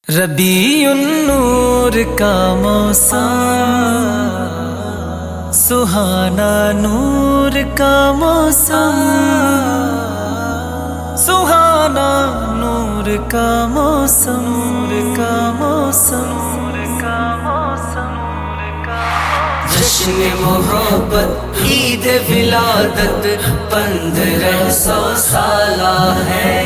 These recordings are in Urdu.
ربیع النور کا موسم، سہانا نور کا موسم، سہانا نور کا موسم، جشن محبت عید ولادت 1500 سالہ ہے،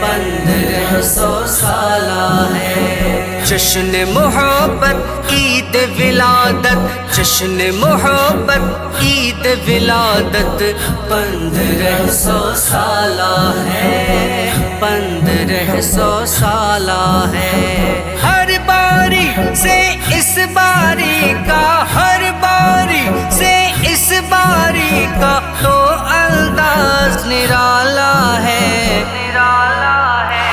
1500 سالہ ہے۔ جشن محبت عید ولادت، جشن محبت عید ولادت 1500 سالہ ہے، 1500 سالہ ہے۔ ہر باری سے اس باری کا، ہر باری سے اس باری کا تو انداز نرالا ہے، نرالا ہے۔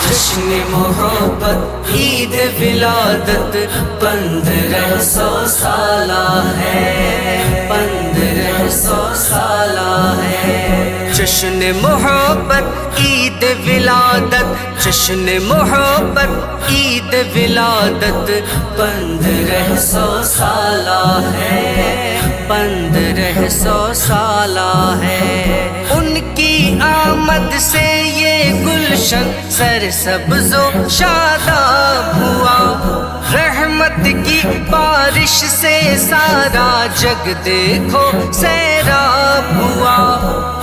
جشن محبت عید ولادت 1500 سالہ ہے، 1500 سالہ ہے۔ جشن محبت عید ولادت، جشن محبت عید ولادت 1500 سالہ ہے، 1500 سالہ ہے۔ ان کی آمد سے یہ گلشن سرسبز و شاداب ہوا، رحمت کی بارش سے سارا جگ دیکھو سیراب ہوا۔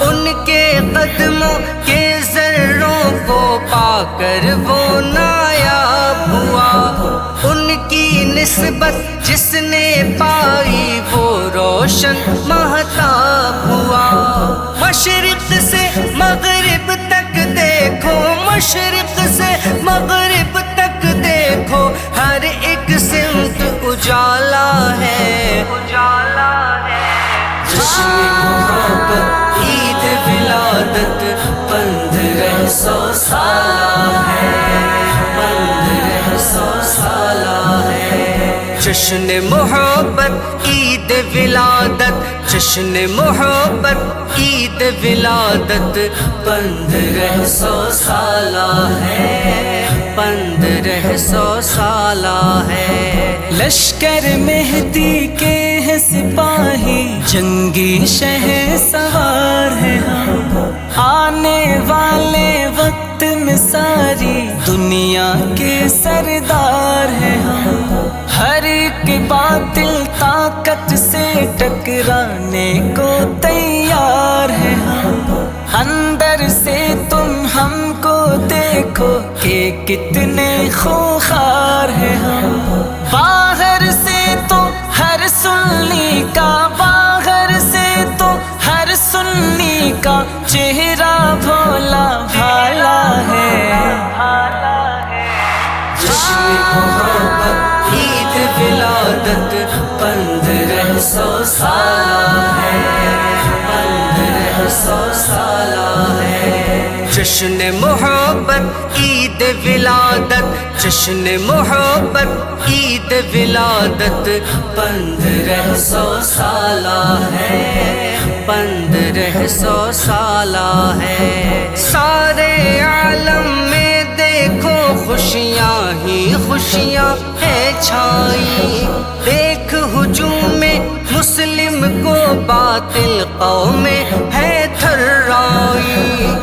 ان کے قدموں کے ذروں کو پا کر وہ نایاب ہوا، ان کی نسبت جس نے پائی وہ روشن مہتاب ہوا۔ مشرق سے مغرب تک دیکھو، مشرق سے مغرب تک دیکھو، ہر ایک سمت اجالا ہے، اجالا ہے۔ جشن محبت عید ولادت 1500 سالہ ہے، 1500 سالہ ہے۔ جشن محبت عید ولادت، جشن محبت عید ولادت 1500 سالہ ہے، 1500 سالہ ہے۔ لشکر مہدی کے ہیں سپاہی، جنگی شہ سوار ہیں ہم، آنے والے وقت میں ساری دنیا کے سردار ہیں ہم۔ ہر ایک باطل طاقت سے ٹکرانے کو تیار ہیں ہم۔ اندر سے تم ہم کو دیکھو کہ کتنے خوخار ہیں ہم، باہر سے تو ہر سنی کا، باہر سے تو ہر سنی کا چہرہ بھولا بھالا ہے۔ جشن محبت عید ولادت 1500 سالہ ہے، 1500 سالہ ہے۔ جشن محبت عید ولادت، جشن محبت عید ولادت 1500 سالہ ہے، 1500 سالہ ہے۔ سارے عالم میں دیکھو خوشیاں ہی خوشیاں ہے چھائی، دیکھ ہجوم مسلم کو باطل قوم ہے تھرائی۔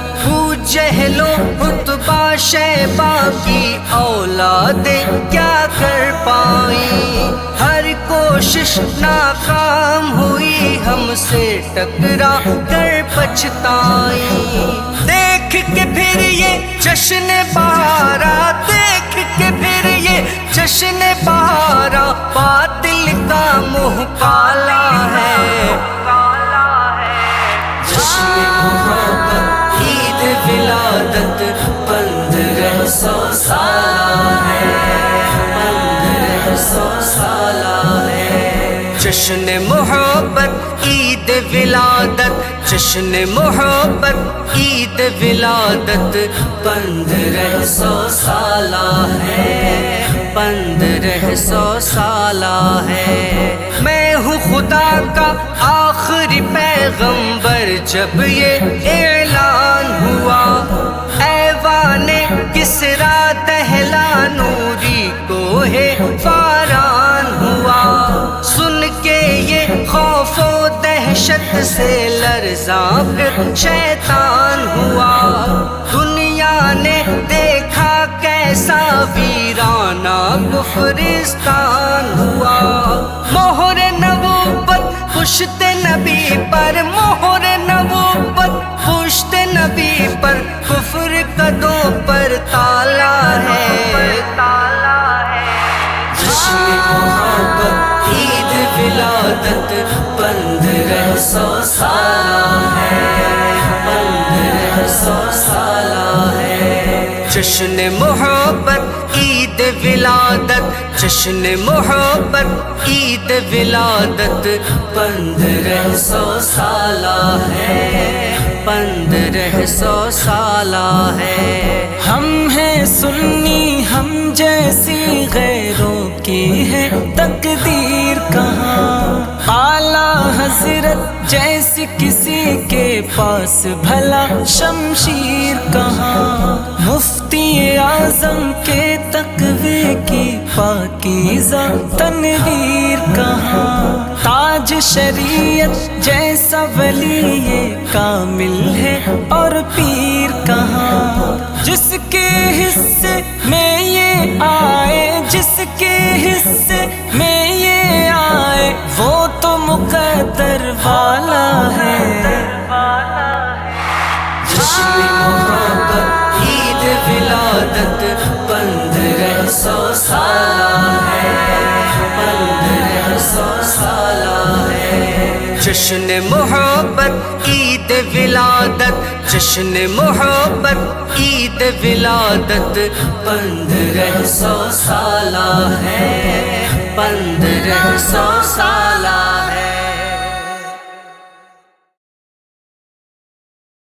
جہل و رتبہ شیبہ کی اولادیں کیا کر پائی، ہر کوشش ناکام ہوئی، ہم سے ٹکرا کر پچھتائی۔ دیکھ کے پھر یہ جشن بہارا، دیکھ کے پھر یہ جشن بہارا، باطل کا منہ کالا ہے۔ جشن محبت عید ولادت 1500 سالہ ہے، 1500 سالہ ہے۔ جشن محبت عید ولادت، جشن محبت عید ولادت 1500 سالہ ہے، 1500 سالہ ہے۔ میں ہوں خدا کا آخری پیغمبر جب یہ اعلان ہوا، ایوان کسریٰ دہلان وحشت سے لرزاں پھر شیطان ہوا، دنیا نے دیکھا کیسا ویرانہ کفرستان ہوا۔ مہر نبوت پشت نبی پر، مہر نبوت پشت نبی پر، کفر قدوں پر تالا ہے۔ جشن محبت عید ولادت 1500 سالہ ہے، 1500 سالہ ہے۔ جشن محبت عید ولادت، جشن محبت عید ولادت 1500 سالہ ہے، 1500 سالہ ہے۔ ہم ہیں سنی، ہم جیسی غیروں کی ہے تقدیر کہاں، اعلیٰ حضرت جیسی کسی کے پاس بھلا شمشیر کہاں، مفتی اعظم کے تقوی کی پاکیزہ تنویر کہاں، تاج شریعت جیسا ولی یہ کامل ہے اور پیر کہاں، جس کے حصے میں یہ آئے، جس کے حصے میں یہ آئے وہ تو مقدر والا ہے۔ جشن محبت عید ولادت 1500 سالہ ہے، 1500 سالہ ہے۔ جشن محبت عید ولادت، جشن محبت عید ولادت 1500 سالہ ہے، 1500 سالہ